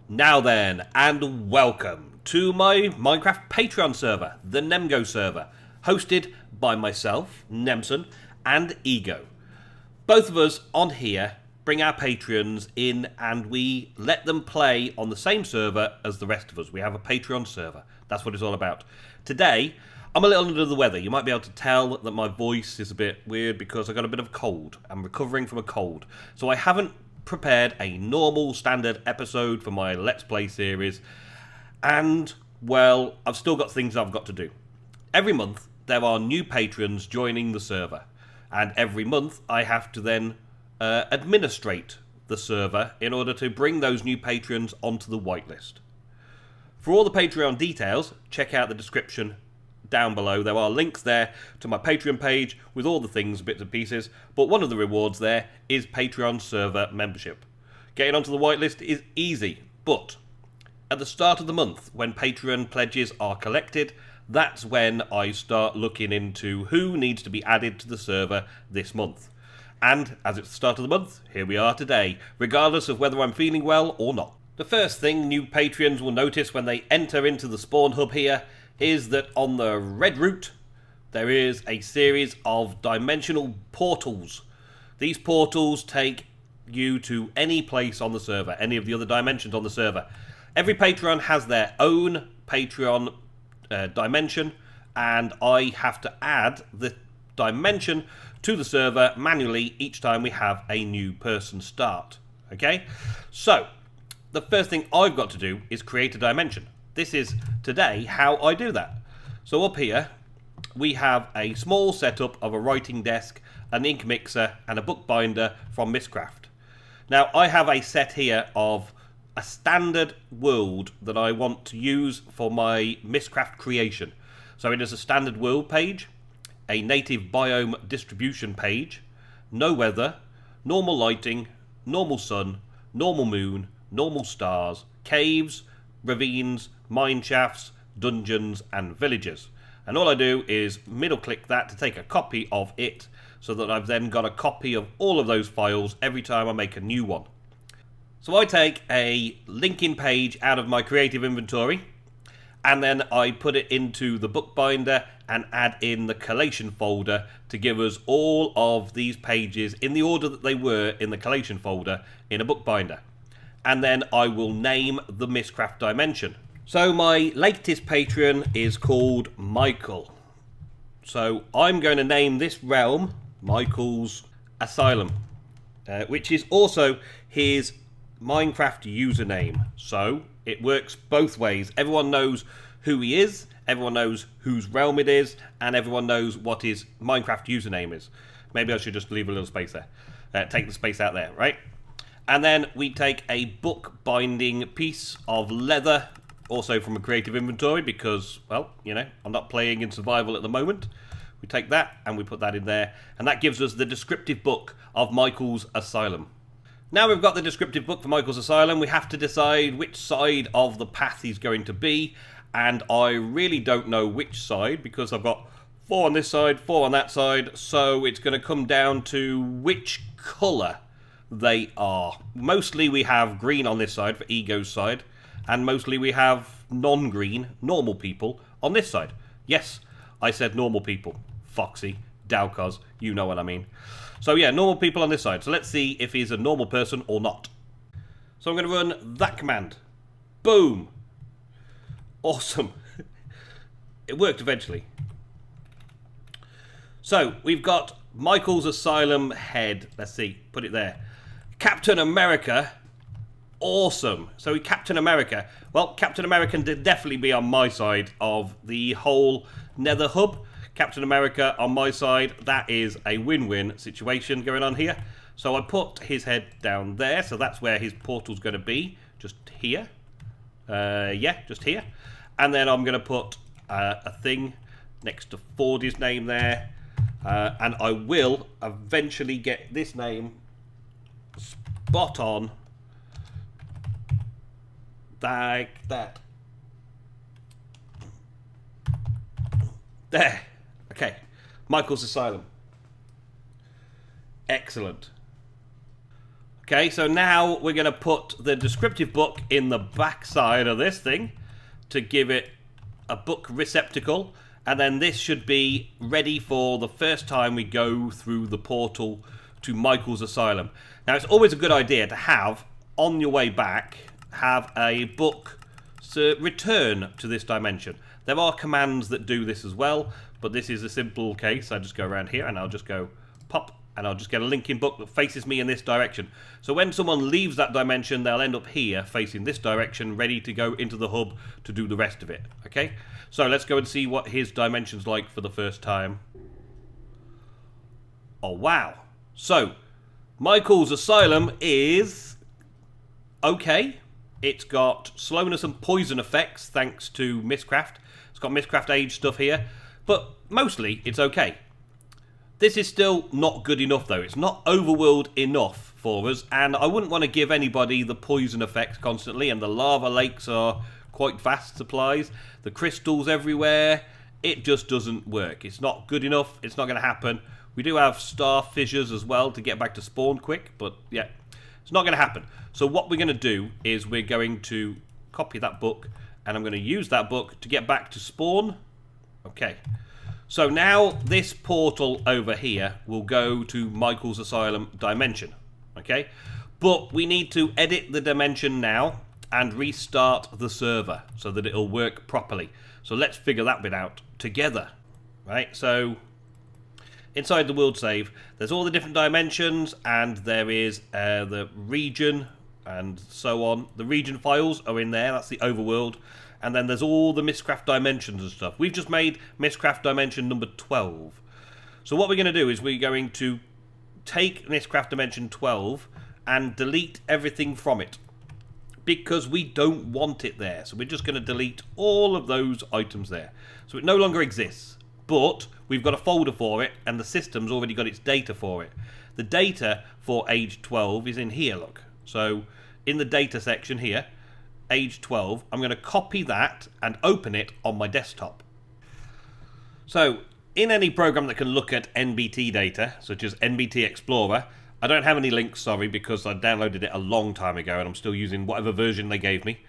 Now then, and welcome to my Minecraft Patreon server, the NemGo server, hosted by myself, Nemsun and Ego. Both of us on here bring our patrons in and we let them play on the same server as the rest of us. We have a Patreon server. That's what it's all about. Today, I'm a little under the weather. You might be able to tell that my voice is a bit weird because I got a bit of a cold. I'm recovering from a cold. So I haven't prepared a normal standard episode for my Let's Play series. And, well, I've still got things I've got to do. Every month, there are new patrons joining the server. And every month, I have to then administrate the server in order to bring those new patrons onto the whitelist. For all the Patreon details, check out the description down below. There are links there to my Patreon page with all the things, bits and pieces, but one of the rewards there is Patreon server membership. Getting onto the whitelist is easy, but at the start of the month, when Patreon pledges are collected, that's when I start looking into who needs to be added to the server this month. And as it's the start of the month, here we are today, regardless of whether I'm feeling well or not. The first thing new Patreons will notice when they enter into the spawn hub here is that on the red route, there is a series of dimensional portals. These portals take you to any place on the server, any of the other dimensions on the server. Every Patreon has their own Patreon dimension, and I have to add the dimension to the server manually each time we have a new person start. Okay? So, the first thing I've got to do is create a dimension. This is today how I do that. So up here, we have a small setup of a writing desk, an ink mixer, and a bookbinder from Mistcraft. Now, I have a set here of a standard world that I want to use for my Mistcraft creation. So it is a standard world page, a native biome distribution page, no weather, normal lighting, normal sun, normal moon, normal stars, caves, ravines, mine shafts, dungeons, and villages. And all I do is middle click that to take a copy of it, so that I've then got a copy of all of those files every time I make a new one. So I take a linking page out of my creative inventory, and then I put it into the bookbinder and add in the collation folder to give us all of these pages in the order that they were in the collation folder in a bookbinder. And then I will name the Mistcraft dimension. So my latest patron is called Michael. So I'm going to name this realm Michael's Asylum, which is also his Minecraft username. So it works both ways. Everyone knows who he is, everyone knows whose realm it is, and everyone knows what his Minecraft username is. Maybe I should just leave a little space there. Take the space out there, right? And then we take a book-binding piece of leather, also from a creative inventory, because, well, you know, I'm not playing in survival at the moment. We take that and we put that in there, and that gives us the descriptive book of Michael's Asylum. Now we've got the descriptive book for Michael's Asylum, we have to decide which side of the path he's going to be, and I really don't know which side, because I've got 4 on this side, 4 on that side, so it's going to come down to which colour they are. Mostly we have green on this side for Ego's side, and mostly we have non-green, normal people on this side. Yes, I said normal people. Foxy, Dowcos, you know what I mean. So yeah, normal people on this side. So let's see if he's a normal person or not. So I'm going to run that command. Boom. Awesome. It worked eventually. So we've got Michael's Asylum head. Let's see, put it there. Captain America. Awesome. So Captain America. Well, Captain America can definitely be on my side of the whole Nether hub. Captain America on my side, that is a win-win situation going on here. So I put his head down there, so that's where his portal's going to be, just here. Yeah, just here. And then I'm going to put a thing next to Fordy's name there, and I will eventually get this name spot on, like that. There. Okay, Michael's Asylum. Excellent. Okay, Okay, so now we're going to put the descriptive book in the back side of this thing to give it a book receptacle, and then this should be ready for the first time we go through the portal to Michael's Asylum. Now, it's always a good idea to have, on your way back, have a book return to this dimension. There are commands that do this as well, but this is a simple case. I just go around here and I'll just go pop, and I'll just get a linking book that faces me in this direction. So when someone leaves that dimension, they'll end up here facing this direction, ready to go into the hub to do the rest of it. Okay, so let's go and see what his dimension's like for the first time. Oh wow. So Michael's Asylum is okay. It's got slowness and poison effects thanks to Mistcraft. It's got Mistcraft age stuff here, but mostly it's okay. This is still not good enough though. It's not overworld enough for us, and I wouldn't want to give anybody the poison effects constantly, and the lava lakes are quite vast supplies. The crystals everywhere. It just doesn't work. It's not good enough. It's not going to happen. We do have star fissures as well to get back to spawn quick, but yeah, it's not going to happen. So what we're going to do is we're going to copy that book, and I'm going to use that book to get back to spawn. Okay. So now this portal over here will go to Michael's Asylum dimension, okay? But we need to edit the dimension now and restart the server so that it'll work properly. So let's figure that bit out together, right? So inside the world save, there's all the different dimensions, and there is the region and so on. The region files are in there, that's the overworld. And then there's all the Mistcraft dimensions and stuff. We've just made Mistcraft dimension number 12. So what we're going to do is we're going to take Mistcraft dimension 12 and delete everything from it, because we don't want it there. So we're just going to delete all of those items there. So it no longer exists, but we've got a folder for it, and the system's already got its data for it. The data for age 12 is in here, look. So in the data section here, age 12, I'm going to copy that and open it on my desktop. So in any program that can look at NBT data, such as NBT Explorer, I don't have any links, sorry, because I downloaded it a long time ago and I'm still using whatever version they gave me.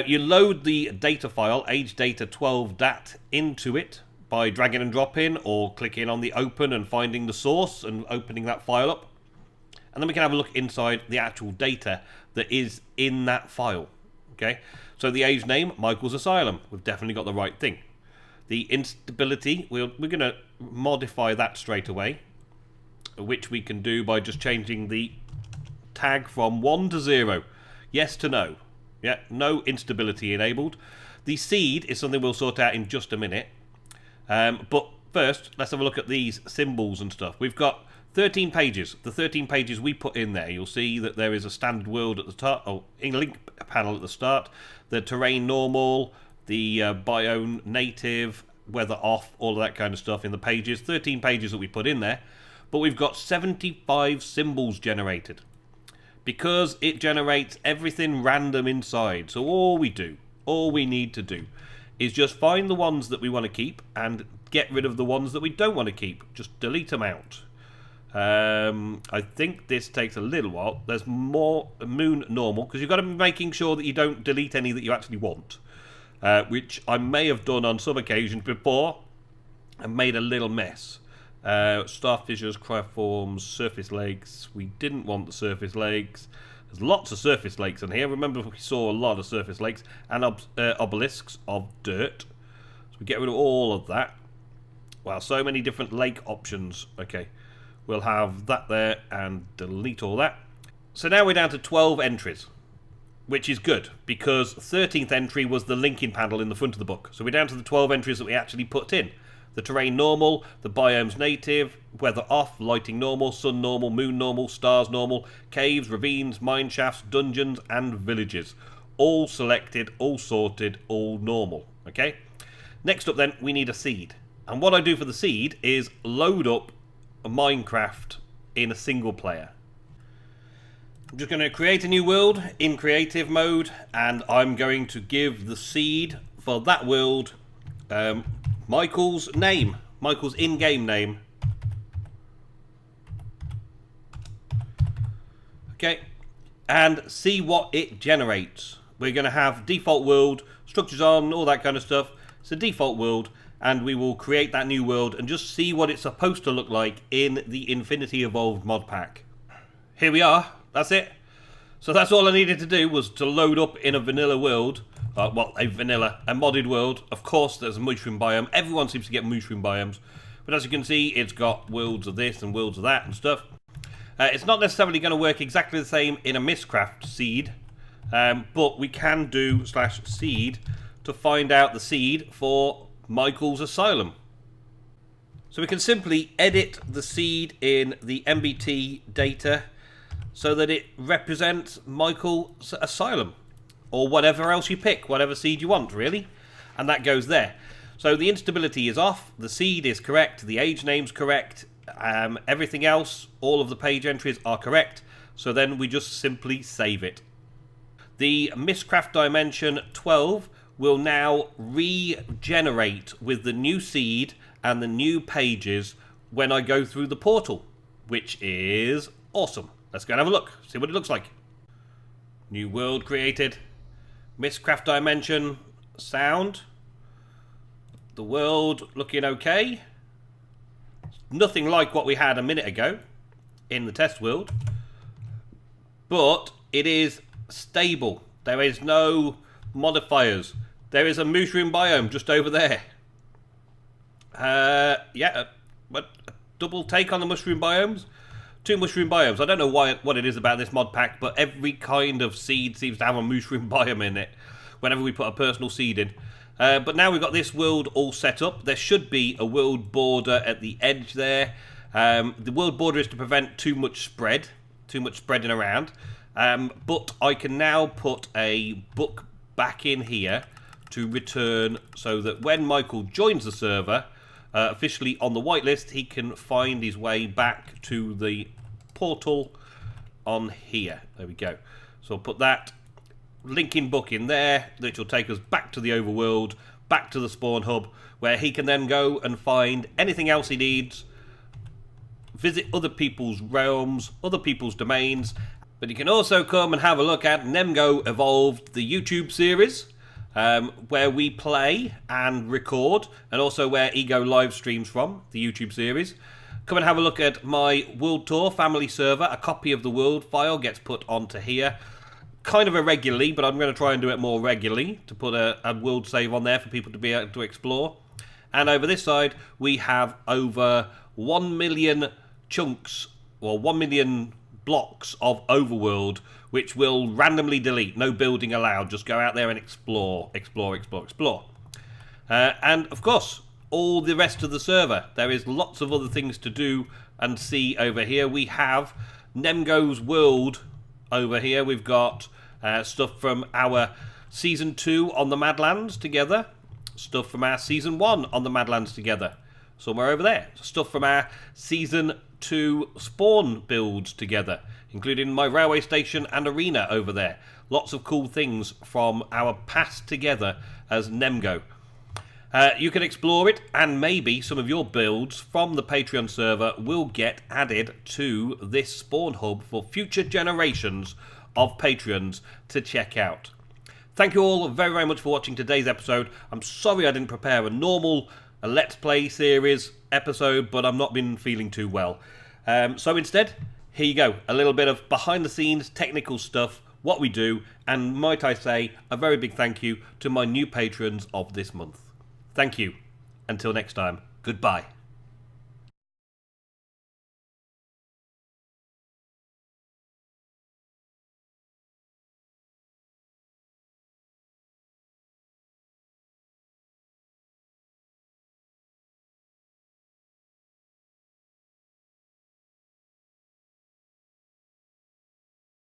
You load the data file, age data 12dat, into it by dragging and dropping, or clicking on the open and finding the source and opening that file up. And then we can have a look inside the actual data that is in that file. Okay, so the age name, Michael's Asylum. We've definitely got the right thing. The instability, we're going to modify that straight away, which we can do by just changing the tag from 1 to 0. Yes to no. Yeah, no instability enabled. The seed is something we'll sort out in just a minute. But first, let's have a look at these symbols and stuff. We've got 13 pages. The 13 pages we put in there, you'll see that there is a standard world at the start, or in link panel at the start, the terrain normal, the biome native, weather off, all of that kind of stuff in the pages. 13 pages that we put in there, but we've got 75 symbols generated, because it generates everything random inside. So all we need to do is just find the ones that we want to keep and get rid of the ones that we don't want to keep. Just delete them out. I think this takes a little while. There's more moon normal, because you've got to be making sure that you don't delete any that you actually want, which I may have done on some occasions before and made a little mess. Star fissures, cryoforms, surface lakes. We didn't want the surface lakes. There's lots of surface lakes in here. Remember, we saw a lot of surface lakes and obelisks of dirt. So we get rid of all of that. Wow, so many different lake options. Okay. We'll have that there and delete all that. So now we're down to 12 entries, which is good, because 13th entry was the linking panel in the front of the book. So we're down to the 12 entries that we actually put in. The terrain normal, the biomes native, weather off, lighting normal, sun normal, moon normal, stars normal, caves, ravines, mine shafts, dungeons, and villages. All selected, all sorted, all normal. Okay? Next up then, we need a seed. And what I do for the seed is load up Minecraft in a single player. I'm just going to create a new world in creative mode, and I'm going to give the seed for that world Michael's name, Michael's in-game name. Okay, and see what it generates. We're going to have default world, structures on, all that kind of stuff. It's a default world, and we will create that new world and just see what it's supposed to look like in the Infinity Evolved mod pack. Here we are. That's it. So that's all I needed to do, was to load up in a vanilla world. A modded world. Of course, there's a mushroom biome. Everyone seems to get mushroom biomes. But as you can see, it's got worlds of this and worlds of that and stuff. It's not necessarily going to work exactly the same in a Mistcraft seed. But we can do /seed to find out the seed for Michael's Asylum. So we can simply edit the seed in the MBT data so that it represents Michael's Asylum, or whatever else you pick, whatever seed you want, really. And that goes there. So the instability is off, the seed is correct, the age name's correct, everything else, all of the page entries are correct. So then we just simply save it. The Mistcraft Dimension 12 will now regenerate with the new seed and the new pages when I go through the portal, which is awesome. Let's go and have a look, see what it looks like. New world created. Mistcraft Dimension sound. The world looking okay. Nothing like what we had a minute ago in the test world. But it is stable. There is no modifiers. There is a mushroom biome just over there. But double take on the mushroom biomes. 2 mushroom biomes. I don't know what it is about this mod pack, but every kind of seed seems to have a mushroom biome in it whenever we put a personal seed in. But now we've got this world all set up. There should be a world border at the edge there. The world border is to prevent too much spreading around. But I can now put a book back in here to return so that when Michael joins the server, officially on the whitelist, he can find his way back to the portal on here. There we go. So I'll put that linking book in there, which will take us back to the overworld, back to the spawn hub, where he can then go and find anything else he needs, visit other people's realms, other people's domains. But you can also come and have a look at NemGo Evolved, the YouTube series, where we play and record, and also where Ego live streams from, the YouTube series. Come and have a look at my World Tour family server. A copy of the world file gets put onto here. Kind of irregularly, but I'm going to try and do it more regularly to put a world save on there for people to be able to explore. And over this side, we have over 1 million chunks, or 1 million blocks of overworld, which will randomly delete. No building allowed. Just go out there and explore. And of course, all the rest of the server. There is lots of other things to do and see over here. We have NemGo's world over here. We've got stuff from our Season 2 on the Madlands together. Stuff from our Season 1 on the Madlands together. Somewhere over there. Stuff from our Season 2 spawn builds together, including my railway station and arena over there. Lots of cool things from our past together as NemGo. You can explore it, and maybe some of your builds from the Patreon server will get added to this spawn hub for future generations of Patreons to check out. Thank you all very, very much for watching today's episode. I'm sorry I didn't prepare a normal Let's Play series episode, but I've not been feeling too well. So instead, here you go. A little bit of behind-the-scenes technical stuff, what we do, and might I say, a very big thank you to my new patrons of this month. Thank you. Until next time, goodbye.